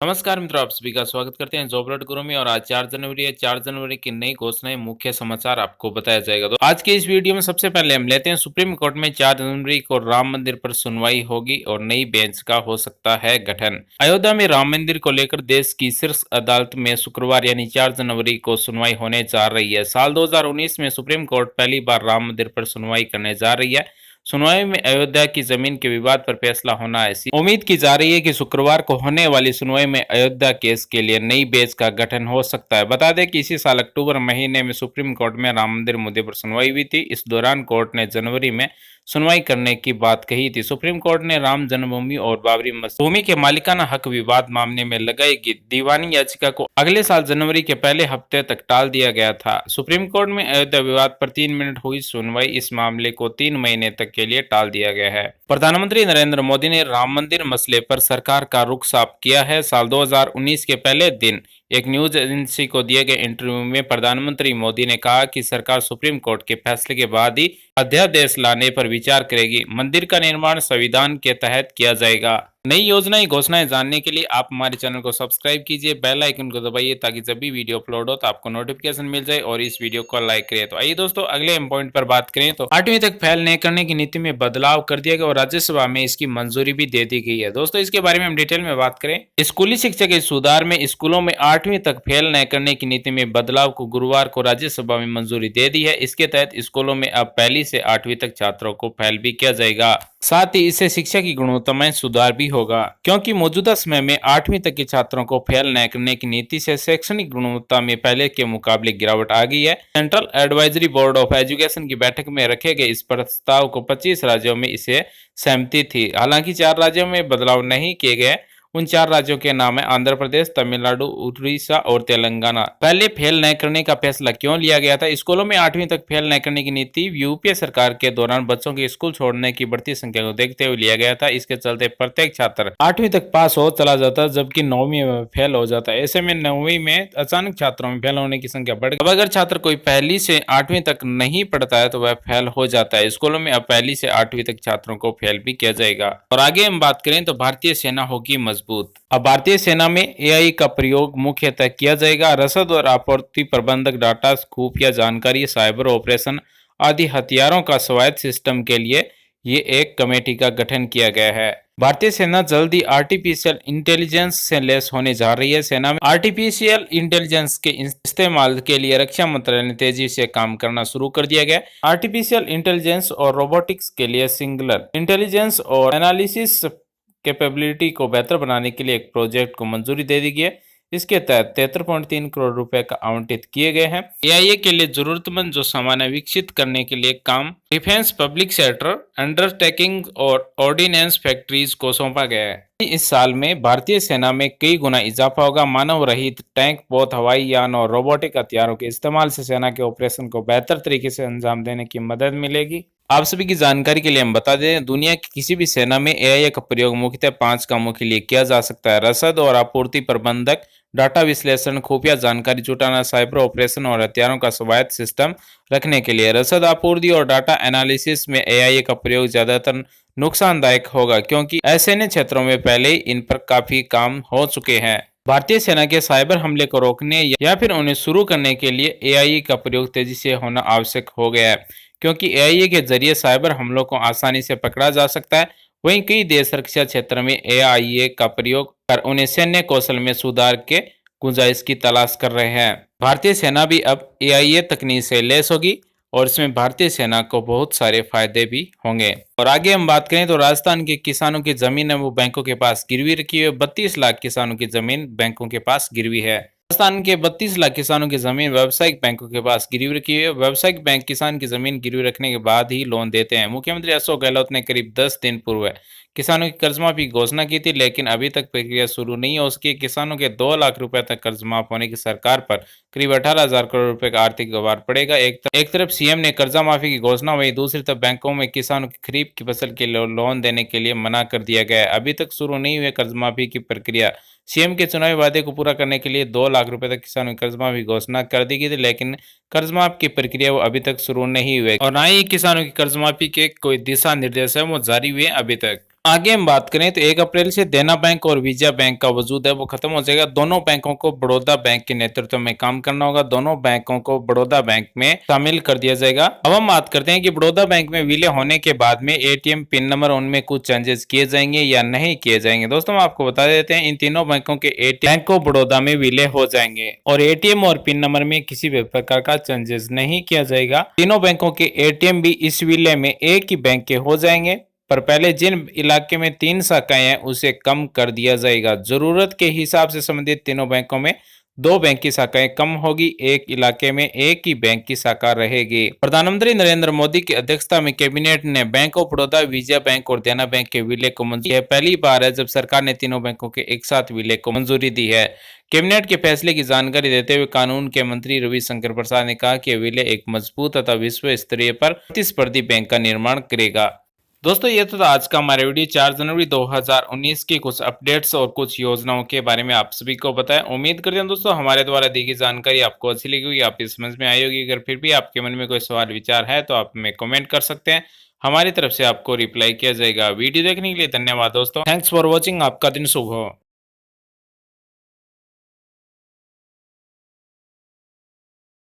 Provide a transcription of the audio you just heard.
नमस्कार मित्रों, आप सभी का स्वागत करते हैं जॉब अलर्ट गुरु में। और आज 4 जनवरी है। 4 जनवरी की नई घोषणाएं, मुख्य समाचार आपको बताया जाएगा। तो आज के इस वीडियो में सबसे पहले हम लेते हैं सुप्रीम कोर्ट में 4 जनवरी को राम मंदिर पर सुनवाई होगी और नई बेंच का हो सकता है गठन। अयोध्या में राम मंदिर को लेकर देश की शीर्ष अदालत में शुक्रवार यानी 4 जनवरी को सुनवाई होने जा रही है। साल 2019 में सुप्रीम कोर्ट पहली बार राम मंदिर पर सुनवाई करने जा रही है। सुनवाई में अयोध्या की जमीन के विवाद पर फैसला होना है। उम्मीद की जा रही है कि शुक्रवार को होने वाली सुनवाई में अयोध्या केस के लिए नई बेंच का गठन हो सकता है। बता दें कि इसी साल अक्टूबर महीने में सुप्रीम कोर्ट में राम मंदिर मुद्दे पर सुनवाई हुई थी। इस दौरान कोर्ट ने जनवरी में सुनवाई करने की बात कही थी। सुप्रीम कोर्ट ने राम जन्मभूमि और बाबरी मस्जिद भूमि के मालिकाना हक विवाद मामले में लगाई दीवानी याचिका को अगले साल जनवरी के पहले हफ्ते तक टाल दिया गया था। सुप्रीम कोर्ट में अयोध्या विवाद पर 3 मिनट हुई सुनवाई इस मामले को 3 महीने तक के लिए टाल दिया गया है। प्रधानमंत्री नरेंद्र मोदी ने राम मंदिर मसले पर सरकार का रुख साफ किया है। साल 2019 के पहले दिन एक न्यूज एजेंसी को दिए गए इंटरव्यू में प्रधानमंत्री मोदी ने कहा कि सरकार सुप्रीम कोर्ट के फैसले के बाद ही अध्यादेश लाने पर विचार करेगी। मंदिर का निर्माण संविधान के तहत किया जाएगा। नई योजनाएं घोषणाएं जानने के लिए आप हमारे चैनल को सब्सक्राइब कीजिए, बेल आइकन को दबाइए ताकि जब भी वीडियो अपलोड हो तो आपको नोटिफिकेशन मिल जाए और इस वीडियो को लाइक करें। तो आइए दोस्तों, अगले पॉइंट पर बात करें तो 8वीं तक फेल नहीं करने की नीति में बदलाव कर दिया गया और राज्यसभा में इसकी मंजूरी भी दे दी गई है। दोस्तों, इसके बारे में हम डिटेल में बात करें। स्कूली शिक्षा के सुधार में स्कूलों में 8वीं तक फेल न करने की नीति में बदलाव को गुरुवार को राज्यसभा में मंजूरी दे दी है। इसके तहत स्कूलों में अब पहली से 8वीं तक छात्रों को फेल भी किया जाएगा। साथ ही इससे शिक्षा की गुणवत्ता में सुधार भी होगा, क्योंकि मौजूदा समय में 8वीं तक के छात्रों को फेल न करने की नीति से शैक्षणिक गुणवत्ता में पहले के मुकाबले गिरावट आ गई है। Central advisory board of education की बैठक में रखे गए इस प्रस्ताव को 25 राज्यों में इसे सहमति थी। हालांकि 4 राज्यों में बदलाव नहीं किए गए। उन 4 राज्यों के नाम है आंध्र प्रदेश, तमिलनाडु, उड़ीसा और तेलंगाना। पहले फेल न करने का फैसला क्यों लिया गया था? स्कूलों में 8वीं तक फेल न करने की नीति यूपीए सरकार के दौरान बच्चों के स्कूल छोड़ने की बढ़ती संख्या को देखते हुए लिया गया था। इसके चलते प्रत्येक छात्र 8वीं तक पास हो चला जाता, जबकि 9वीं में फेल हो जाता। ऐसे में 9वीं में अचानक छात्रों में फेल होने की संख्या बढ़ गई। अब अगर छात्र कोई पहली से 8वीं तक नहीं पढ़ता है तो वह फेल हो जाता है। स्कूलों में अब पहली से 8वीं तक छात्रों को फेल भी किया जाएगा। और आगे हम बात करें तो भारतीय सेना होगी मजबूत। अब भारतीय सेना में एआई का प्रयोग मुख्यतः किया जाएगा। रसद और आपूर्ति प्रबंधक, डाटा, खुफिया जानकारी, साइबर ऑपरेशन आदि हथियारों का स्वायत्त सिस्टम के लिए ये एक कमेटी का गठन किया गया है। भारतीय सेना जल्द ही आर्टिफिशियल इंटेलिजेंस से लैस होने जा रही है। सेना में आर्टिफिशियल इंटेलिजेंस के इस्तेमाल के लिए रक्षा मंत्रालय ने तेजी से काम करना शुरू कर दिया गया। आर्टिफिशियल इंटेलिजेंस और रोबोटिक्स के लिए सिंगुलर इंटेलिजेंस और एनालिसिस कैपेबिलिटी को बेहतर बनाने के लिए एक प्रोजेक्ट को मंजूरी दे दी गई है। इसके तहत 73.3 करोड़ रुपए का आवंटित किए गए हैं। एआईए के लिए जरूरतमंद जो सामान है विकसित करने के लिए काम डिफेंस, पब्लिक सेक्टर, अंडरटेकिंग और ऑर्डिनेंस फैक्ट्रीज को सौंपा गया है। इस साल में भारतीय सेना में कई गुना इजाफा होगा। मानव रहित टैंक, पोत, हवाई यान और रोबोटिक हथियारों के इस्तेमाल से सेना के ऑपरेशन को बेहतर तरीके से अंजाम देने की मदद मिलेगी। आप सभी की जानकारी के लिए हम बता दें, दुनिया की किसी भी सेना में एआई का प्रयोग मुख्यतः 5 कामों के लिए किया जा सकता है: रसद और आपूर्ति प्रबंधक, डाटा विश्लेषण, खुफिया जानकारी जुटाना, साइबर ऑपरेशन और हथियारों का स्वायत्त सिस्टम रखने के लिए। रसद आपूर्ति और डाटा एनालिसिस में एआई का प्रयोग ज्यादातर नुकसानदायक होगा, क्योंकि ऐसे क्षेत्रों में पहले ही इन पर काफी काम हो चुके हैं। भारतीय सेना के साइबर हमले को रोकने या फिर उन्हें शुरू करने के लिए एआई का प्रयोग तेजी से होना आवश्यक हो गया है, क्योंकि एआई के जरिए साइबर हमलों को आसानी से पकड़ा जा सकता है। वहीं कई देश रक्षा क्षेत्र में एआई का प्रयोग कर उन्हें सैन्य कौशल में सुधार के गुंजाइश की तलाश कर रहे हैं। भारतीय सेना भी अब एआई तकनीक से लैस होगी और इसमें भारतीय सेना को बहुत सारे फायदे भी होंगे। और आगे हम बात करें तो राजस्थान के किसानों की जमीन है वो बैंकों के पास गिरवी रखी है। 32 लाख किसानों की जमीन बैंकों के पास गिरवी है। राजस्थान के 32 लाख किसानों की जमीन व्यावसायिक बैंकों के पास गिरवी रखी है। व्यावसायिक बैंक किसान की जमीन गिरवी रखने के बाद ही लोन देते हैं। मुख्यमंत्री अशोक गहलोत ने करीब 10 दिन पूर्व किसानों की कर्ज माफी की घोषणा की थी, लेकिन अभी तक प्रक्रिया शुरू नहीं हो सकी। किसानों के 2 लाख रुपए तक कर्ज माफ होने की सरकार पर करीब 18,000 करोड़ रुपए का आर्थिक भार पड़ेगा। एक तरफ सीएम ने कर्जा माफी की घोषणा, वहीं दूसरी तरफ बैंकों में किसानों की खरीफ की फसल के लोन देने के लिए मना कर दिया गया है। अभी तक शुरू नहीं हुई कर्ज माफी की प्रक्रिया। सीएम के चुनावी वादे को पूरा करने के लिए 2 लाख रुपए तक किसानों की कर्ज माफी घोषणा कर दी गई थी, लेकिन कर्ज माफ की प्रक्रिया वो अभी तक शुरू नहीं हुई और ना ही किसानों की कर्ज माफी के कोई दिशा निर्देश है वो जारी हुए अभी तक। आगे हम बात करें तो 1 अप्रैल से देना बैंक और विजया बैंक का वजूद है वो खत्म हो जाएगा। दोनों बैंकों को बड़ौदा बैंक के नेतृत्व में काम करना होगा। दोनों बैंकों को बड़ौदा बैंक में शामिल कर दिया जाएगा। अब हम बात करते हैं कि बड़ौदा बैंक में विलय होने के बाद में एटीएम पिन नंबर उनमें कुछ चेंजेस किए जाएंगे या नहीं किए जाएंगे। दोस्तों हम आपको बता देते हैं इन तीनों बैंकों के एटीएम बैंक ऑफ बड़ौदा में विलय हो जाएंगे और एटीएम और पिन नंबर में किसी भी प्रकार का चेंजेस नहीं किया जाएगा। तीनों बैंकों के एटीएम भी इस विलय में एक ही बैंक के हो जाएंगे, पर पहले जिन इलाके में 3 शाखाएं हैं उसे कम कर दिया जाएगा। जरूरत के हिसाब से संबंधित तीनों बैंकों में 2 बैंक की शाखाएं कम होगी, एक इलाके में एक ही बैंक की शाखा रहेगी। प्रधानमंत्री नरेंद्र मोदी की अध्यक्षता में कैबिनेट ने bank of Baroda, Vijaya bank और देना बैंक के विलय को मंजूरी है। पहली बार है जब सरकार ने तीनों बैंकों के एक साथ विलय को मंजूरी दी है। कैबिनेट के फैसले की जानकारी देते हुए कानून के मंत्री रविशंकर प्रसाद ने कहा कि विलय एक मजबूत तथा विश्व स्तरीय पर प्रतिस्पर्धी बैंक का निर्माण करेगा। दोस्तों ये तो था आज का हमारा वीडियो 4 जनवरी 2019 की कुछ अपडेट्स और कुछ योजनाओं के बारे में आप सभी को बताया। उम्मीद करते हैं दोस्तों हमारे द्वारा दी गई जानकारी आपको अच्छी लगी होगी, आपकी समझ में आई होगी। अगर फिर भी आपके मन में कोई सवाल विचार है तो आप हमें कमेंट कर सकते हैं, हमारी तरफ से आपको रिप्लाई किया जाएगा। वीडियो देखने के लिए धन्यवाद दोस्तों। Thanks for watching. आपका दिन शुभ हो।